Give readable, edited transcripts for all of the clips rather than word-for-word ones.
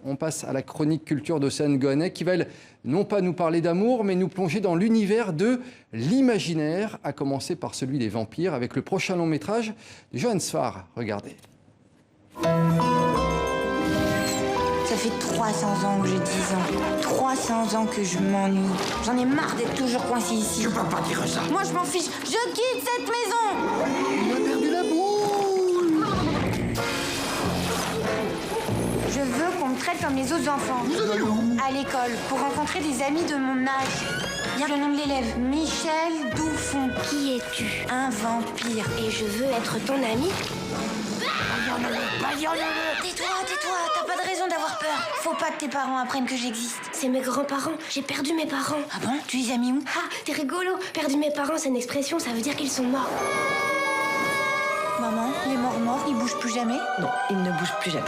On passe à la chronique culture d'Océane Goanec qui va, elle, non pas nous parler d'amour, mais nous plonger dans l'univers de l'imaginaire, à commencer par celui des vampires, avec le prochain long métrage de Johan Sfar. Regardez. Ça fait 300 ans que j'ai 10 ans. 300 ans que je m'ennuie. J'en ai marre d'être toujours coincée ici. Tu peux pas dire ça. Moi, je m'en fiche. Je quitte cette maison. Il a perdu la boule. Je veux qu'on me traite comme les autres enfants. À l'école, pour rencontrer des amis de mon âge. Bien le nom de l'élève. Michel Douffon. Qui es-tu? Un vampire. Et je veux être ton ami? Tais-toi, t'as pas de raison d'avoir peur. Faut pas que tes parents apprennent que j'existe. C'est mes grands-parents. J'ai perdu mes parents. Ah bon? Tu les as mis où? Ah, t'es rigolo. Perdu mes parents, c'est une expression, ça veut dire qu'ils sont morts. Maman, les morts, ils bougent plus jamais? Non, il ne bouge plus jamais.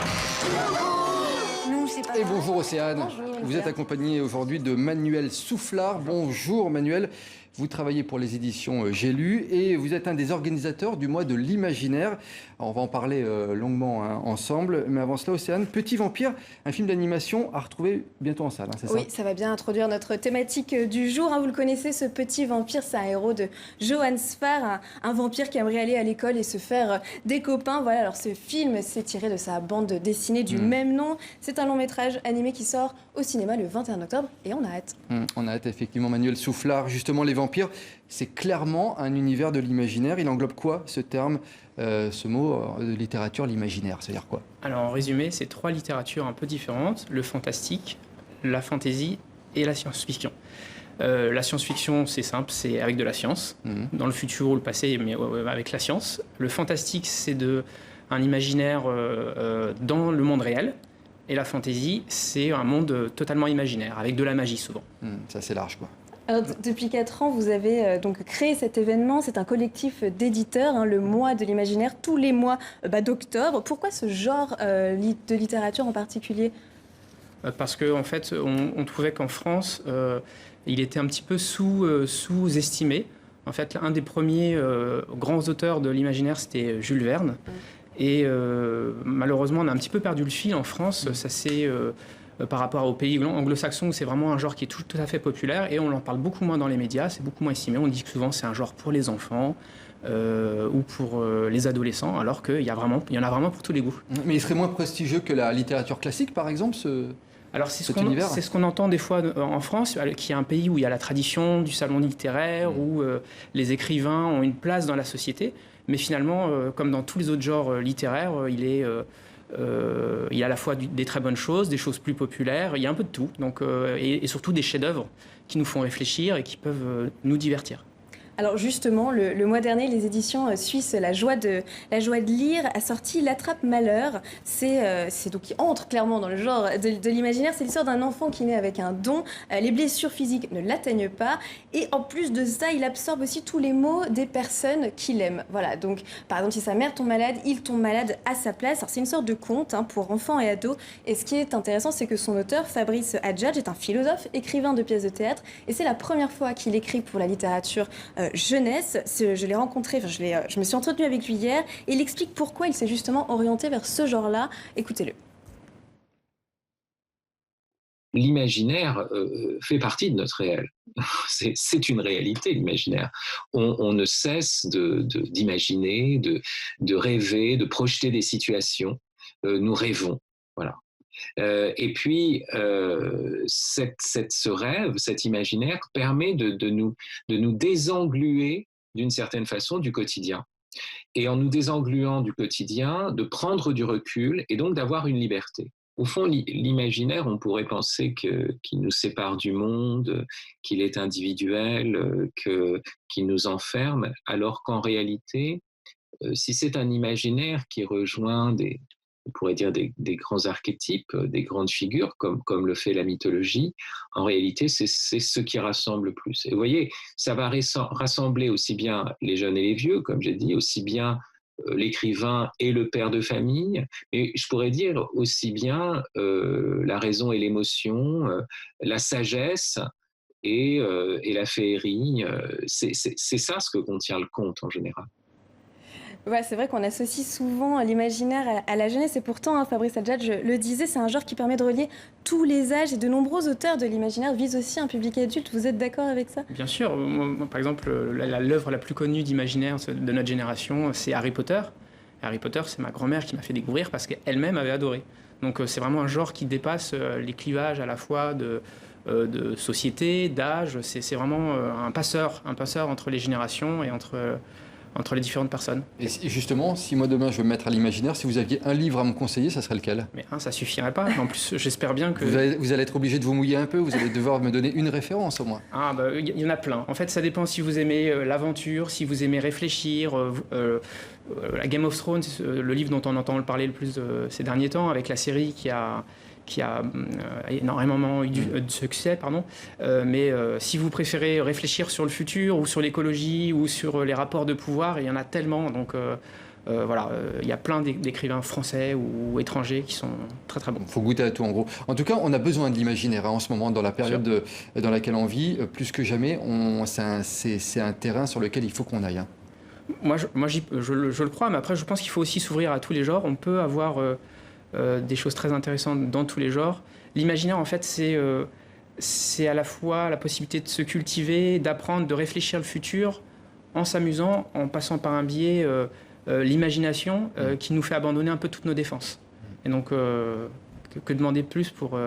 Nous, c'est pas Et grave. bonjour Océane. Bonjour, Vous êtes accompagné aujourd'hui de Manuel Soufflard. Bonjour Manuel. Vous travaillez pour les éditions J'ai lu et vous êtes un des organisateurs du mois de l'imaginaire. Alors, on va en parler longuement ensemble. Mais avant cela, Océane, Petit Vampire, un film d'animation à retrouver bientôt en salle, c'est ça? Oui, ça va bien introduire notre thématique du jour. Vous le connaissez, ce Petit Vampire, c'est un héros de Johan Sfar, un vampire qui aimerait aller à l'école et se faire des copains. Voilà, alors ce film, c'est tiré de sa bande dessinée du même nom. C'est un long métrage animé qui sort au cinéma le 21 octobre et on a hâte. On a hâte, effectivement, Manuel Soufflard. Justement, les vampires, c'est clairement un univers de l'imaginaire. Il englobe quoi, ce terme, ce mot de littérature, l'imaginaire? C'est-à-dire quoi? Alors en résumé, c'est trois littératures un peu différentes, le fantastique, la fantasy et la science-fiction. La science-fiction, c'est simple, c'est avec de la science, dans le futur ou le passé, mais avec la science. Le fantastique, c'est un imaginaire dans le monde réel. Et la fantasy, c'est un monde totalement imaginaire, avec de la magie souvent. Ça, c'est large, quoi. Alors, depuis 4 ans, vous avez donc créé cet événement. C'est un collectif d'éditeurs, le mois de l'imaginaire, tous les mois d'octobre. Pourquoi ce genre de littérature en particulier? Parce qu'en fait, on trouvait qu'en France, il était un petit peu sous-estimé. En fait, un des premiers grands auteurs de l'imaginaire, c'était Jules Verne. Et malheureusement, on a un petit peu perdu le fil en France. Ça c'est par rapport aux pays anglo-saxons où c'est vraiment un genre qui est tout à fait populaire et on en parle beaucoup moins dans les médias, c'est beaucoup moins estimé. On dit que souvent c'est un genre pour les enfants ou pour les adolescents, alors qu'il y en a vraiment pour tous les goûts. Mais il serait moins prestigieux que la littérature classique, par exemple, Alors c'est univers. ce qu'on entend des fois en France, qui est un pays où il y a la tradition du salon littéraire, où les écrivains ont une place dans la société. Mais finalement, comme dans tous les autres genres littéraires, il y a à la fois des très bonnes choses, des choses plus populaires, il y a un peu de tout. Donc, et surtout des chefs-d'œuvre qui nous font réfléchir et qui peuvent nous divertir. Alors justement, le mois dernier, les éditions suisses La Joie de lire a sorti L'Attrape-Malheur. C'est donc qui entre clairement dans le genre de l'imaginaire. C'est l'histoire d'un enfant qui naît avec un don. Les blessures physiques ne l'atteignent pas. Et en plus de ça, il absorbe aussi tous les maux des personnes qu'il aime. Voilà, donc par exemple, si sa mère tombe malade, il tombe malade à sa place. Alors c'est une sorte de conte pour enfants et ados. Et ce qui est intéressant, c'est que son auteur, Fabrice Adjadj, est un philosophe, écrivain de pièces de théâtre. Et c'est la première fois qu'il écrit pour la littérature jeunesse. Je l'ai rencontré, je me suis entretenue avec lui hier et il explique pourquoi il s'est justement orienté vers ce genre-là. Écoutez-le. L'imaginaire fait partie de notre réel. C'est une réalité, l'imaginaire. On ne cesse d'imaginer, de rêver, de projeter des situations. Nous rêvons, voilà. Et puis, ce rêve, cet imaginaire permet de nous désengluer d'une certaine façon du quotidien. Et en nous désengluant du quotidien, de prendre du recul et donc d'avoir une liberté. Au fond, l'imaginaire, on pourrait penser qu'il nous sépare du monde, qu'il est individuel, qu'il nous enferme, alors qu'en réalité, si c'est un imaginaire qui rejoint on pourrait dire des grands archétypes, des grandes figures, comme le fait la mythologie, en réalité, c'est ce qui rassemble le plus. Et vous voyez, ça va rassembler aussi bien les jeunes et les vieux, comme j'ai dit, aussi bien l'écrivain et le père de famille, et je pourrais dire aussi bien la raison et l'émotion, la sagesse et la féerie. C'est ça ce que contient le conte en général. Ouais, c'est vrai qu'on associe souvent l'imaginaire à la jeunesse et pourtant, hein, Fabrice Adjadj le disait, c'est un genre qui permet de relier tous les âges et de nombreux auteurs de l'imaginaire visent aussi un public adulte. Vous êtes d'accord avec ça? Bien sûr. Moi, par exemple, l'œuvre la plus connue d'imaginaire de notre génération, c'est Harry Potter. Harry Potter, c'est ma grand-mère qui m'a fait découvrir parce qu'elle-même avait adoré. Donc c'est vraiment un genre qui dépasse les clivages à la fois de société, d'âge. C'est vraiment un passeur entre les générations et entre les différentes personnes. Et justement, si moi demain je veux me mettre à l'imaginaire, si vous aviez un livre à me conseiller, ça serait lequel? Mais ça suffirait pas. En plus, j'espère bien que... Vous allez être obligé de vous mouiller un peu, vous allez devoir me donner une référence au moins. Ah, bah, il y en a plein. En fait, ça dépend si vous aimez l'aventure, si vous aimez réfléchir. La Game of Thrones, le livre dont on entend parler le plus ces derniers temps, avec la série qui a énormément eu de succès, mais si vous préférez réfléchir sur le futur ou sur l'écologie ou sur les rapports de pouvoir, il y en a tellement. Donc voilà, il y a plein d'écrivains français ou étrangers qui sont très très bons. Il faut goûter à tout en gros. En tout cas, on a besoin de l'imaginaire en ce moment, dans la période dans laquelle on vit. Plus que jamais, c'est un terrain sur lequel il faut qu'on aille. Moi, je le crois, mais après, je pense qu'il faut aussi s'ouvrir à tous les genres. On peut avoir... des choses très intéressantes dans tous les genres. L'imaginaire, en fait, c'est à la fois la possibilité de se cultiver, d'apprendre, de réfléchir le futur en s'amusant, en passant par un biais, l'imagination, qui nous fait abandonner un peu toutes nos défenses. Et donc, que demander plus pour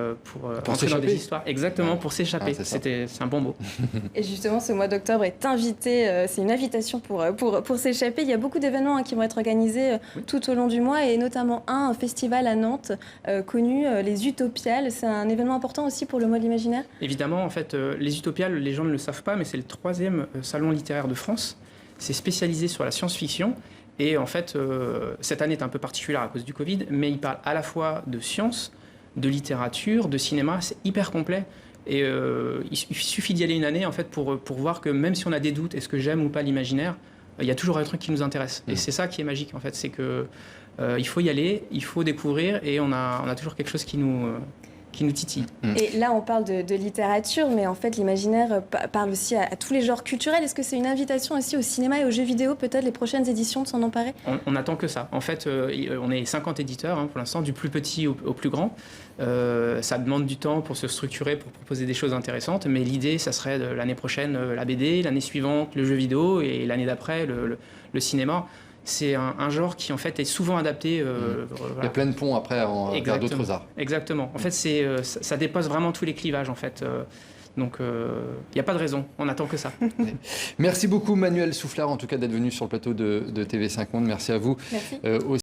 entrer dans des histoires. Exactement, pour s'échapper. C'est un bon mot. Et justement, ce mois d'octobre est invité, c'est une invitation pour s'échapper. Il y a beaucoup d'événements qui vont être organisés tout au long du mois, et notamment un festival à Nantes connu, les Utopiales. C'est un événement important aussi pour le mois de l'imaginaire. Évidemment, en fait, les Utopiales, les gens ne le savent pas, mais c'est le 3e salon littéraire de France. C'est spécialisé sur la science-fiction. Et en fait, cette année est un peu particulière à cause du Covid, mais il parle à la fois de science, de littérature, de cinéma. C'est hyper complet. Et il suffit d'y aller une année en fait, pour voir que même si on a des doutes, est-ce que j'aime ou pas l'imaginaire, il y a toujours un truc qui nous intéresse. Et c'est ça qui est magique, en fait. C'est qu'il faut y aller, il faut découvrir, et on a toujours quelque chose qui nous titille. Et là, on parle de littérature, mais en fait, l'imaginaire parle aussi à tous les genres culturels. Est-ce que c'est une invitation aussi au cinéma et aux jeux vidéo, peut-être les prochaines éditions de s'en emparer? On n'attend que ça. En fait, on est 50 éditeurs pour l'instant, du plus petit au plus grand. Ça demande du temps pour se structurer, pour proposer des choses intéressantes, mais l'idée, ça serait l'année prochaine la BD, l'année suivante le jeu vidéo, et l'année d'après le cinéma. C'est un genre qui, en fait, est souvent adapté... Il y a plein de ponts après vers d'autres arts. Exactement. En fait, ça dépasse vraiment tous les clivages, en fait. Donc, il n'y a pas de raison. On n'attend que ça. Merci beaucoup, Manuel Soufflard, en tout cas, d'être venu sur le plateau de TV5 Monde. Merci à vous. Merci.